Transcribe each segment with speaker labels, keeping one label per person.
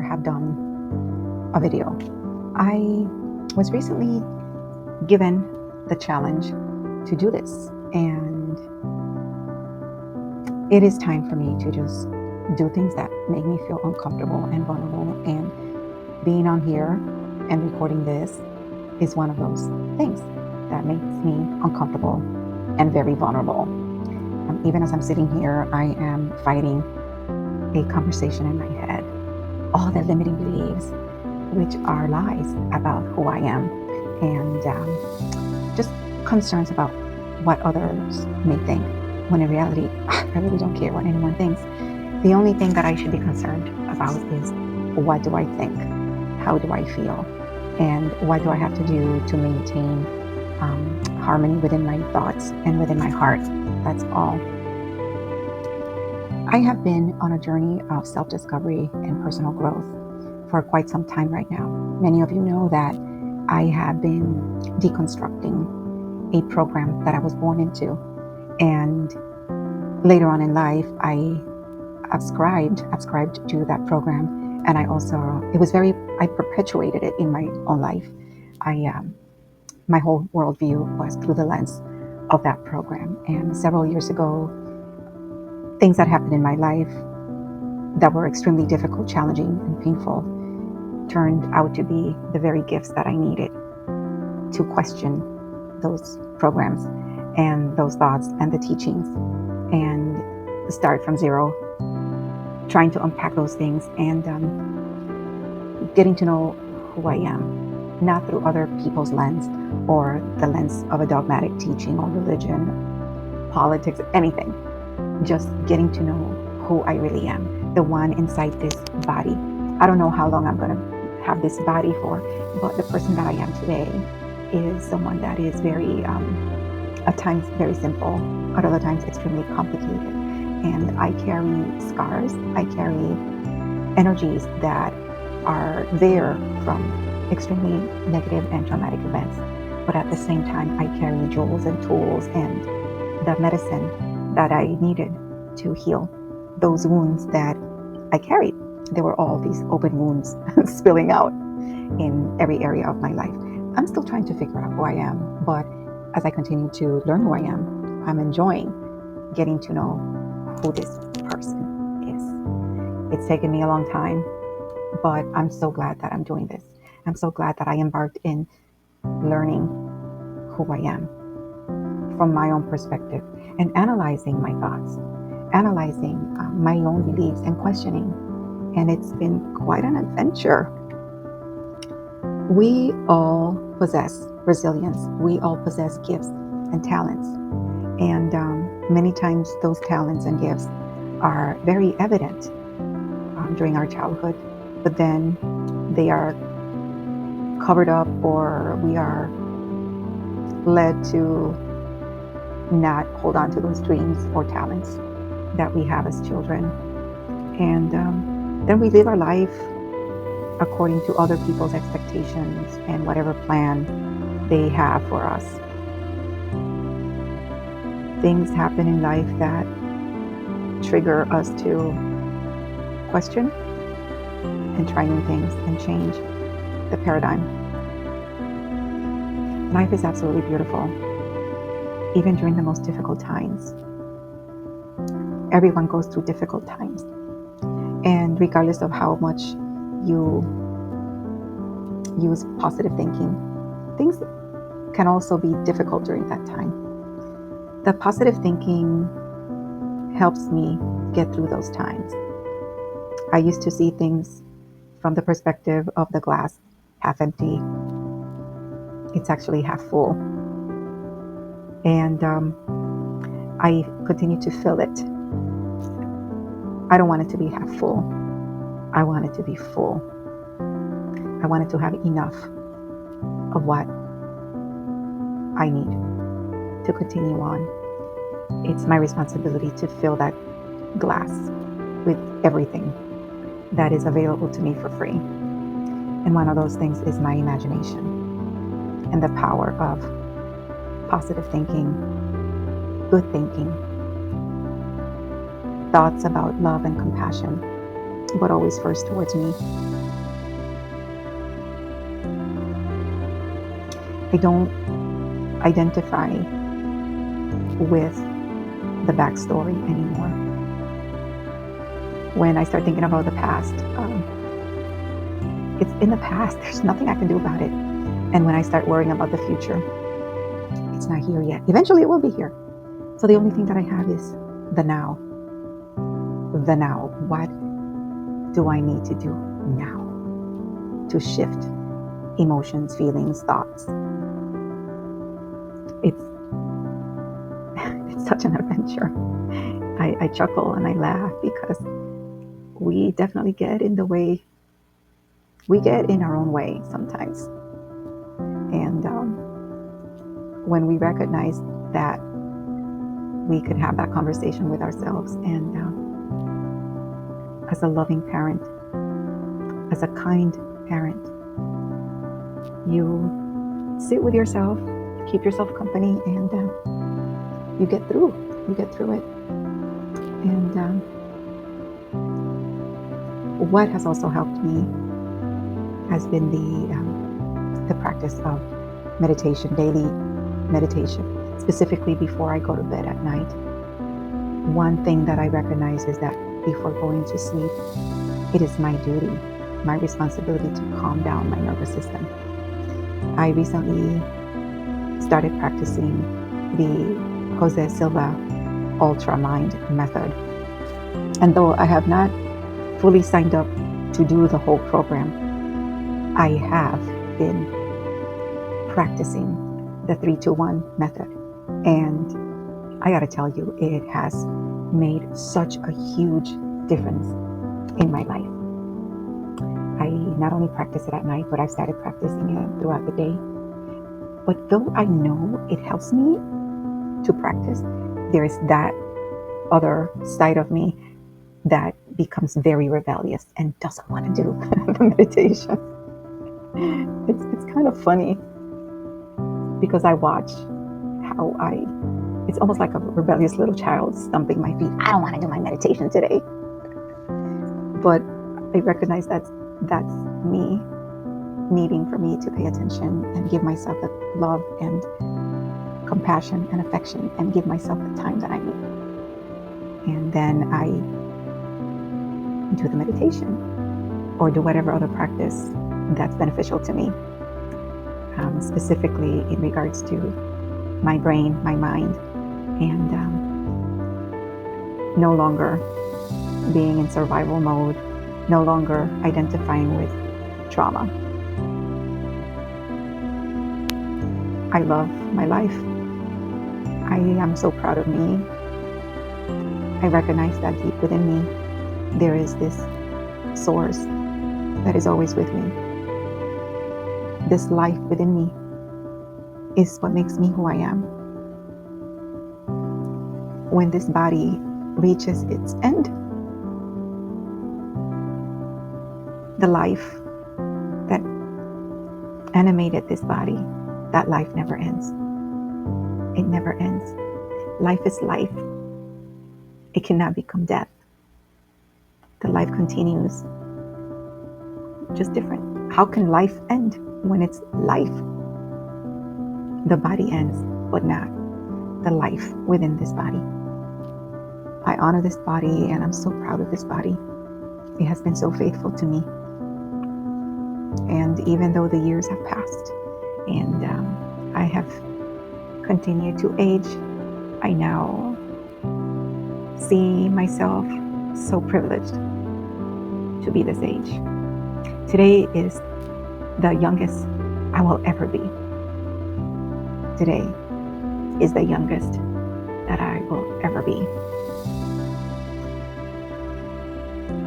Speaker 1: have done a video. I was recently given the challenge to do this, and it is time for me to just do things that make me feel uncomfortable and vulnerable, and being on here and recording this is one of those things that makes me uncomfortable and very vulnerable. Even as I'm sitting here, I am fighting a conversation in my head, all the limiting beliefs, which are lies about who I am, and just concerns about what others may think, when in reality, I really don't care what anyone thinks. The only thing that I should be concerned about is, what do I think? How do I feel? And what do I have to do to maintain harmony within my thoughts and within my heart? That's all. I have been on a journey of self-discovery and personal growth for quite some time right now. Many of you know that I have been deconstructing a program that I was born into. And later on in life, I subscribed to that program. And I perpetuated it in my own life. My whole worldview was through the lens of that program. And several years ago, things that happened in my life that were extremely difficult, challenging, and painful turned out to be the very gifts that I needed to question those programs and those thoughts and the teachings, and start from zero, trying to unpack those things and getting to know who I am, not through other people's lens or the lens of a dogmatic teaching or religion, politics, anything. Just getting to know who I really am, the one inside this body. I don't know how long I'm going to have this body for, but the person that I am today is someone that is very, at times very simple, at other times extremely complicated. And I carry scars, I carry energies that are there from extremely negative and traumatic events. But at the same time, I carry jewels and tools and the medicine that I needed to heal those wounds that I carried. There were all these open wounds spilling out in every area of my life. I'm still trying to figure out who I am, but as I continue to learn who I am, I'm enjoying getting to know who this person is. It's taken me a long time, but I'm so glad that I'm doing this. I'm so glad that I embarked in learning who I am from my own perspective and analyzing my thoughts, analyzing my own beliefs and questioning. And it's been quite an adventure. We all possess resilience. We all possess gifts and talents. And many times those talents and gifts are very evident during our childhood, but then they are covered up, or we are led to not hold on to those dreams or talents that we have as children. And then we live our life according to other people's expectations and whatever plan they have for us. Things happen in life that trigger us to question and try new things and change the paradigm. Life is absolutely beautiful, even during the most difficult times. Everyone goes through difficult times. And regardless of how much you use positive thinking, things can also be difficult during that time. The positive thinking helps me get through those times. I used to see things from the perspective of the glass half empty. It's actually half full. And I continue to fill it. I don't want it to be half full. I want it to be full. I want it to have enough of what I need to continue on. It's my responsibility to fill that glass with everything that is available to me for free. And one of those things is my imagination and the power of positive thinking, good thinking, thoughts about love and compassion, but always first towards me. I don't identify with the backstory anymore. When I start thinking about the past, it's in the past. There's nothing I can do about it. And when I start worrying about the future, it's not here yet. Eventually it will be here. So the only thing that I have is the now. The now. What do I need to do now to shift emotions, feelings, thoughts? It's such an adventure. I chuckle and I laugh because we definitely get in the way. We get in our own way sometimes. And when we recognize that we could have that conversation with ourselves, and as a loving parent, as a kind parent, you sit with yourself, keep yourself company, and you get through it. And what has also helped me has been the practice of meditation, daily meditation, specifically before I go to bed at night. One thing that I recognize is that before going to sleep, it is my duty, my responsibility to calm down my nervous system. I recently started practicing the Jose Silva Ultra Mind method. And though I have not fully signed up to do the whole program, I have been practicing the 3-2-1 method. And I gotta tell you, it has made such a huge difference in my life. I not only practice it at night, but I've started practicing it throughout the day. But though I know it helps me to practice, there is that other side of me that becomes very rebellious and doesn't want to do the meditation. It's kind of funny because I watch how it's almost like a rebellious little child stomping my feet. I don't want to do my meditation today. But I recognize that's me needing for me to pay attention and give myself the love and compassion and affection and give myself the time that I need. And then I do the meditation or do whatever other practice that's beneficial to me, specifically in regards to my brain, my mind, and no longer being in survival mode, no longer identifying with trauma. I love my life. I am so proud of me. I recognize that deep within me, there is this source that is always with me. This life within me is what makes me who I am. When this body reaches its end, the life that animated this body, that life never ends. It never ends. Life is life. It cannot become death. The life continues, just different. How can life end when it's life? The body ends, but not the life within this body. I honor this body and I'm so proud of this body. It has been so faithful to me. And even though the years have passed and I have continued to age, I now see myself so privileged to be this age. Today is the youngest I will ever be. Today is the youngest that I will ever be.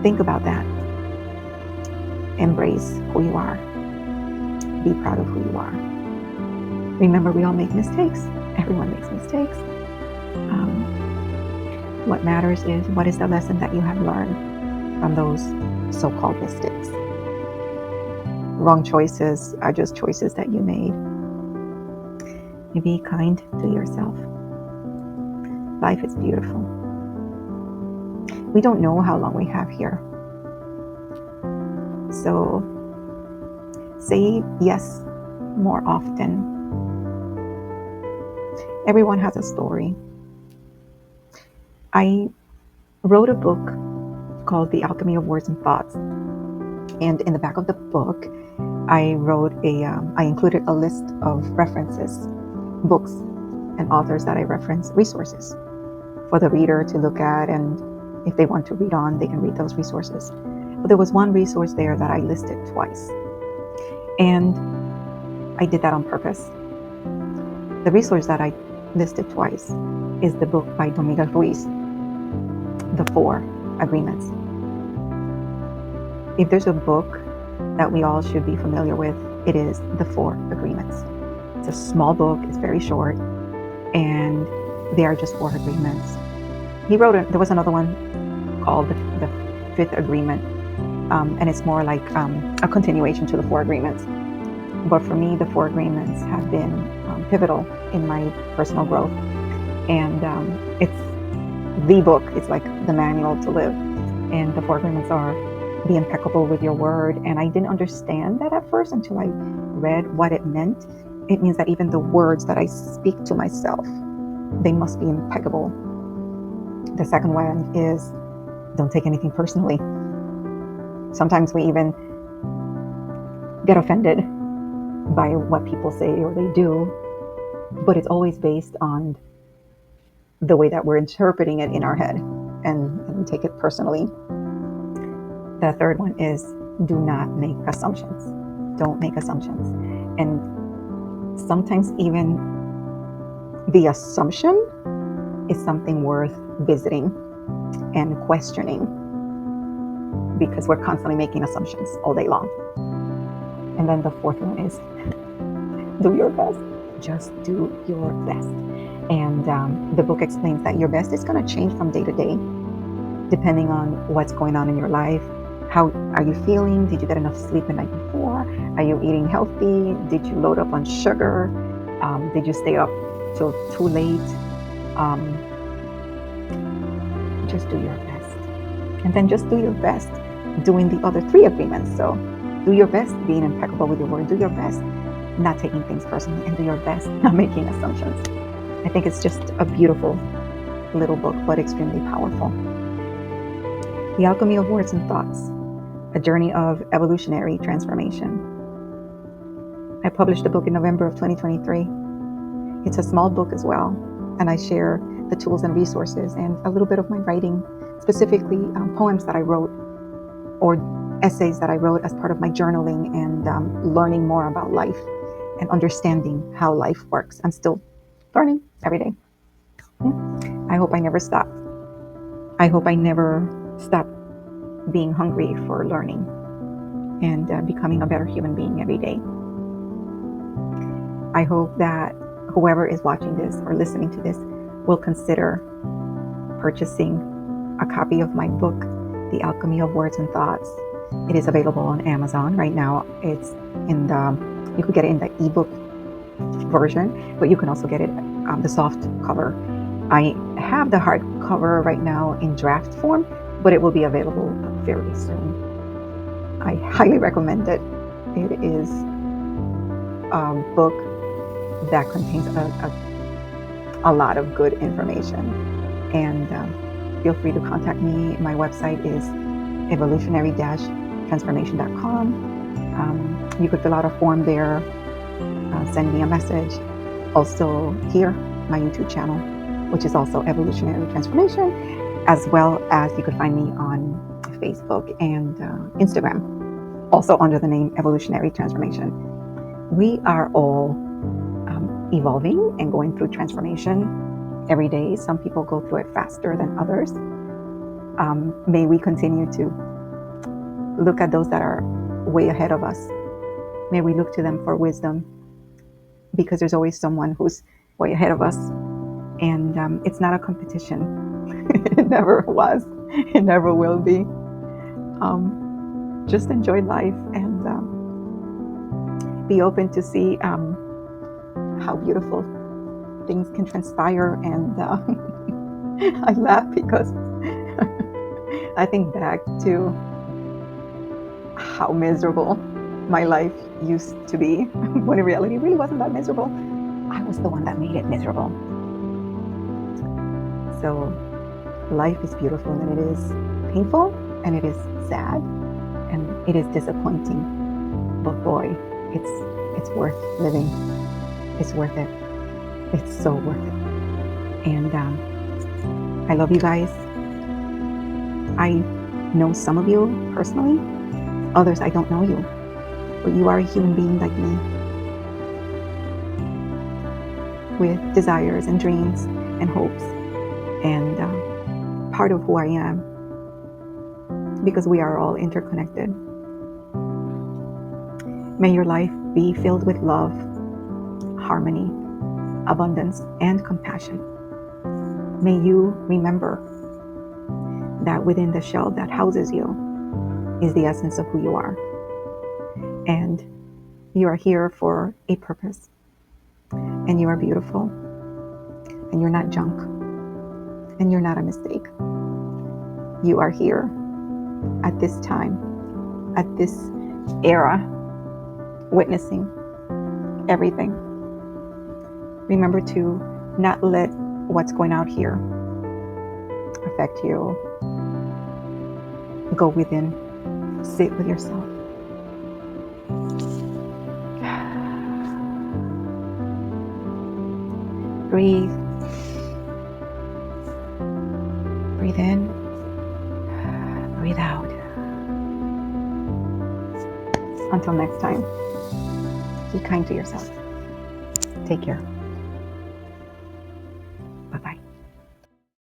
Speaker 1: Think about that. Embrace who you are. Be proud of who you are. Remember, we all make mistakes. Everyone makes mistakes. What matters is what is the lesson that you have learned from those so-called mistakes. Wrong choices are just choices that you made. You be kind to yourself. Life is beautiful. We don't know how long we have here. So say yes more often Everyone has a story. I wrote a book called The Alchemy of Words and Thoughts. And in the back of the book, I included a list of references, books and authors that I reference, resources for the reader to look at. And if they want to read on, they can read those resources. But there was one resource there that I listed twice. And I did that on purpose. The resource that I listed twice is the book by Don Miguel Ruiz, The Four Agreements. If there's a book that we all should be familiar with, it is The Four Agreements. It's a small book, it's very short, and they are just 4 agreements. There was another one called the Fifth Agreement, and it's more like a continuation to the 4 agreements. But for me, the 4 agreements have been pivotal in my personal growth. And it's the book. It's like the manual to live. And the 4 agreements are: be impeccable with your word. And I didn't understand that at first until I read what it meant. It means that even the words that I speak to myself, they must be impeccable. The second one is don't take anything personally. Sometimes we even get offended by what people say or they do, but it's always based on the way that we're interpreting it in our head, and we take it personally. The third one is do not make assumptions. Don't make assumptions. And sometimes even the assumption is something worth visiting and questioning, because we're constantly making assumptions all day long. And then the fourth one is do your best. Just do your best. And the book explains that your best is going to change from day to day, depending on what's going on in your life. How are you feeling? Did you get enough sleep the night before? Are you eating healthy? Did you load up on sugar? Did you stay up till too late? Just do your best. And then just do your best doing the other 3 agreements. So do your best being impeccable with your word. Do your best not taking things personally, and do your best not making assumptions. I think it's just a beautiful little book, but extremely powerful. The Alchemy of Words and Thoughts, a journey of evolutionary transformation. I published the book in November of 2023. It's a small book as well, and I share the tools and resources and a little bit of my writing, specifically poems that I wrote or essays that I wrote as part of my journaling and learning more about life and understanding how life works. I'm still learning every day. I hope I never stop. I hope I never stop being hungry for learning and becoming a better human being every day. I hope that whoever is watching this or listening to this will consider purchasing a copy of my book, The Alchemy of Words and Thoughts. It is available on Amazon right now. It's you could get it in the ebook version, but you can also get it the soft cover. I have the hard cover right now in draft form, but it will be available fairly soon. I highly recommend it. It is a book that contains a lot of good information. And feel free to contact me. My website is evolutionary-transformation.com. You could fill out a form there, send me a message. Also here, my YouTube channel, which is also Evolutionary Transformation, as well as you could find me on Facebook and Instagram, also under the name Evolutionary Transformation. We are all evolving and going through transformation every day. Some people go through it faster than others. May we continue to look at those that are way ahead of us. May we look to them for wisdom, because there's always someone who's way ahead of us. And it's not a competition. It never was. It never will be. Just enjoy life and be open to see how beautiful things can transpire. And I laugh because I think back to how miserable my life used to be, when in reality it really wasn't that miserable. I was the one that made it miserable. So life is beautiful, and it is painful, and it is sad, and it is disappointing. But boy, it's worth living. It's worth it. It's so worth it. And I love you guys. I know some of you personally, others I don't know you, but you are a human being like me, with desires and dreams and hopes, and part of who I am, because we are all interconnected. May your life be filled with love, harmony, abundance, and compassion. May you remember that within the shell that houses you is the essence of who you are. And you are here for a purpose. And you are beautiful. And you're not junk. And you're not a mistake. You are here at this time, at this era, witnessing everything. Remember to not let what's going out here affect you. Go within, sit with yourself. Breathe. Breathe in. Breathe out. Until next time, be kind to yourself. Take care.